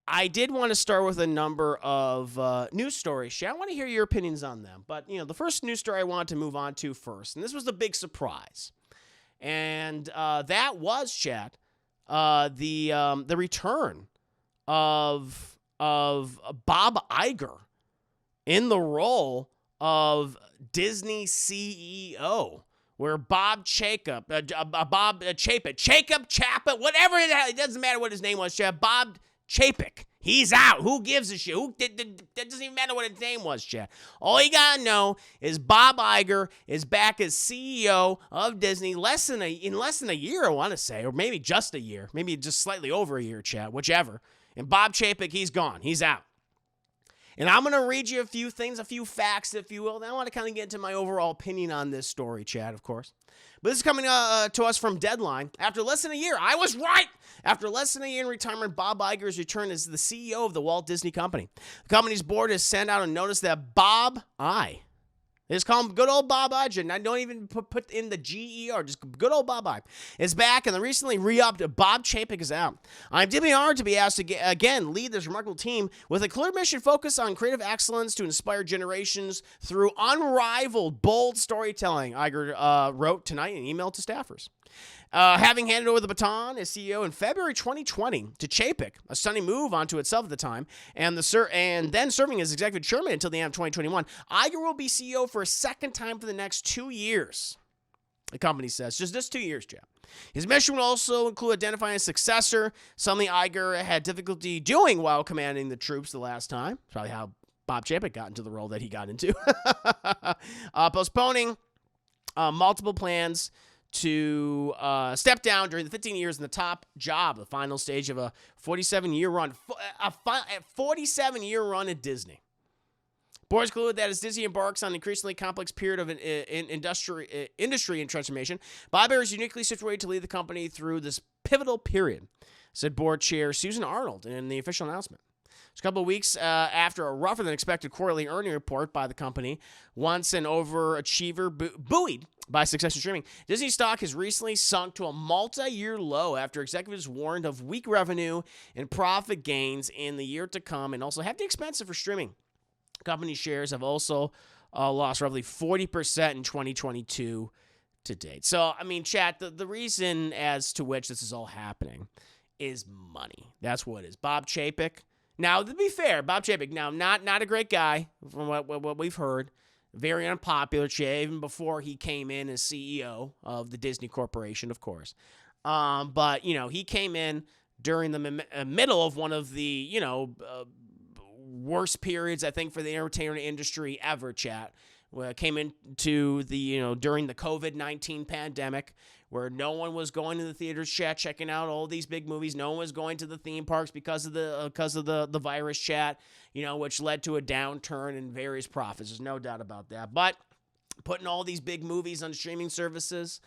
I did want to start with a number of news stories. I want to hear your opinions on them. But, the first news story I want to move on to first, and this was the big surprise. And that was, Chad, the return of Bob Iger in the role of Disney CEO, where Bob Chapek, whatever it doesn't matter what his name was, Chad. Bob Chapek, he's out. Who gives a shit? That doesn't even matter what his name was, Chad. All you gotta know is Bob Iger is back as CEO of Disney in less than a year, I want to say, or maybe just a year, maybe just slightly over a year, Chad, whichever. And Bob Chapek, he's gone. He's out. And I'm going to read you a few things, a few facts, if you will. Then I want to kind of get into my overall opinion on this story, Chad, of course. But this is coming to us from Deadline. After less than a year, I was right. After less than a year in retirement, Bob Iger's return as the CEO of the Walt Disney Company. The company's board has sent out a notice that Bob Just call him good old Bob Iger. I don't even put in the GER. Just good old Bob Iger is back, and the recently re-upped Bob Chapek is out. I'm deeply honored to be asked to again lead this remarkable team with a clear mission focused on creative excellence to inspire generations through unrivaled, bold storytelling, Iger wrote tonight in an email to staffers. Having handed over the baton as CEO in February 2020 to Chapek, a stunning move onto itself at the time, and then serving as executive chairman until the end of 2021, Iger will be CEO for a second time for the next 2 years, the company says. Just this 2 years, Jeff. His mission will also include identifying a successor, something Iger had difficulty doing while commanding the troops the last time. That's probably how Bob Chapek got into the role that he got into. Postponing multiple plans to step down during the 15 years in the top job, the final stage of a 47-year run, a 47-year run at Disney. Boards conclude that as Disney embarks on an increasingly complex period of industry and transformation, Bob Iger is uniquely situated to lead the company through this pivotal period, said board chair Susan Arnold in the official announcement. It's a couple of weeks after a rougher-than-expected quarterly earning report by the company, once an overachiever buoyed by success in streaming, Disney stock has recently sunk to a multi-year low after executives warned of weak revenue and profit gains in the year to come, and also hefty expenses for streaming. Company shares have also lost roughly 40% in 2022 to date. So, I mean, chat, the reason as to which this is all happening is money. That's what it is. Bob Chapek. Now, to be fair, Bob Chapek, now not a great guy from what we've heard. Very unpopular, even before he came in as CEO of the Disney Corporation, of course. But, he came in during the middle of one of the, worst periods, I think, for the entertainment industry ever, chat. Came into the, during the COVID-19 pandemic, where no one was going to the theaters, checking out all these big movies. No one was going to the theme parks because of the virus, chat, which led to a downturn in various profits. There's no doubt about that. But putting all these big movies on streaming services,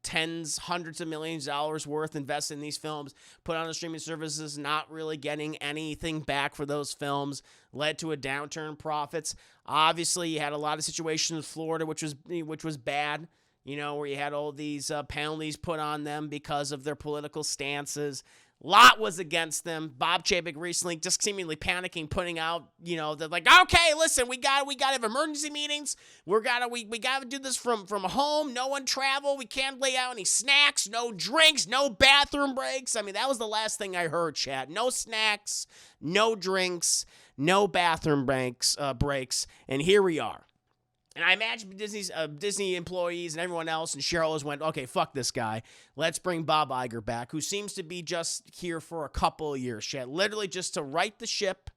tens, hundreds of millions of dollars worth invested in these films, put on the streaming services, not really getting anything back for those films, led to a downturn in profits. Obviously, you had a lot of situations in Florida, which was bad, where you had all these penalties put on them because of their political stances. Lot was against them. Bob Chapek recently just seemingly panicking, putting out, they're like, okay, listen, we got to have emergency meetings. We got to do this from home. No one travel. We can't lay out any snacks, no drinks, no bathroom breaks. I mean, that was the last thing I heard, chat. No snacks, no drinks, no bathroom breaks, and here we are. And I imagine Disney employees and everyone else and shareholders went, okay, fuck this guy. Let's bring Bob Iger back, who seems to be just here for a couple of years, Chad. Literally just to right the ship,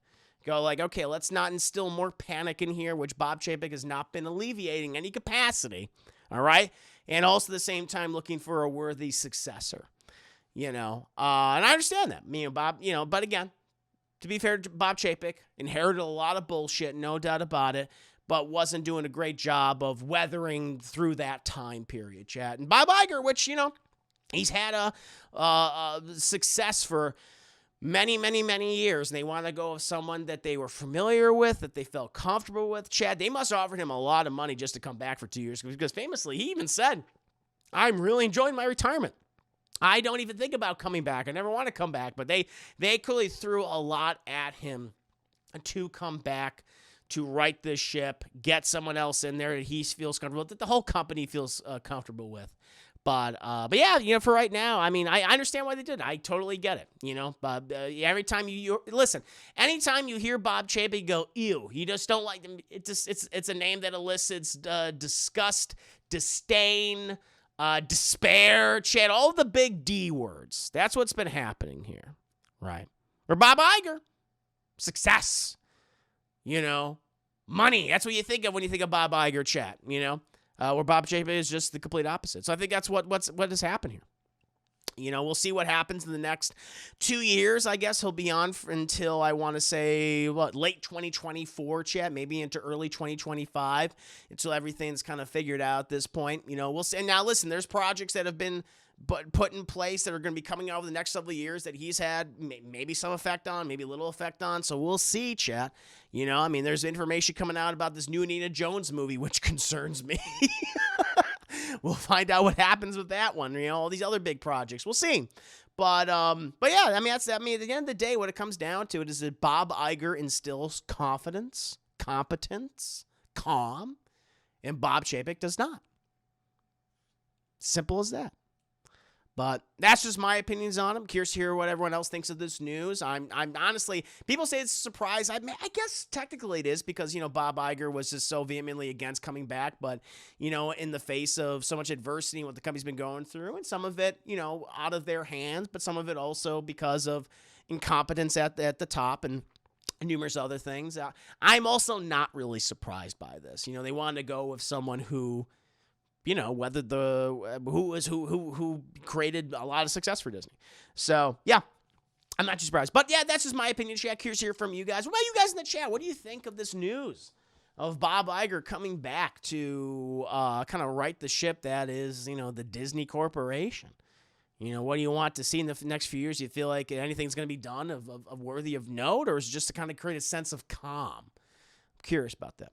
go like, okay, let's not instill more panic in here, which Bob Chapek has not been alleviating any capacity, all right? And also at the same time looking for a worthy successor, and I understand that. Bob, but again, to be fair to Bob Chapek, inherited a lot of bullshit, no doubt about it, but wasn't doing a great job of weathering through that time period, chat. And Bob Iger, which, he's had a success for many, many, many years, and they want to go with someone that they were familiar with, that they felt comfortable with, Chad. They must have offered him a lot of money just to come back for 2 years, because famously, he even said, I'm really enjoying my retirement. I don't even think about coming back. I never want to come back, but they clearly threw a lot at him to come back, to right this ship, get someone else in there that he feels comfortable, that the whole company feels comfortable with. But yeah, for right now, I mean, I understand why they did it. I totally get it, But every time you listen, anytime you hear Bob Chapek go, ew, you just don't like them. It's a name that elicits disgust, disdain, despair, Chad, all the big D words. That's what's been happening here, right? Or Bob Iger, success, money. That's what you think of when you think of Bob Iger, Chad, where Bob Chapek is just the complete opposite. So I think that's what has happened here. We'll see what happens in the next 2 years. I guess he'll be on until, I want to say, late 2024, Chad, maybe into early 2025, until everything's kind of figured out at this point. We'll see. And now, listen, there's projects that have been put in place that are going to be coming out over the next several years that he's had maybe some effect on, maybe little effect on. So we'll see, Chad. There's information coming out about this new Indiana Jones movie, which concerns me. We'll find out what happens with that one. All these other big projects. We'll see. But yeah, at the end of the day, what it comes down to is that Bob Iger instills confidence, competence, calm, and Bob Chapek does not. Simple as that. But that's just my opinions on him. Curious to hear what everyone else thinks of this news. I'm honestly, people say it's a surprise. I guess technically it is because, Bob Iger was just so vehemently against coming back. But, in the face of so much adversity and what the company's been going through, and some of it, out of their hands, but some of it also because of incompetence at the top and numerous other things. I'm also not really surprised by this. They wanted to go with someone who, whether who created a lot of success for Disney. So, yeah, I'm not too surprised. But, yeah, that's just my opinion, chat. Curious to hear from you guys. What about you guys in the chat? What do you think of this news of Bob Iger coming back to kind of right the ship that is, the Disney Corporation? What do you want to see in the next few years? Do you feel like anything's going to be done of worthy of note, or is it just to kind of create a sense of calm? I'm curious about that.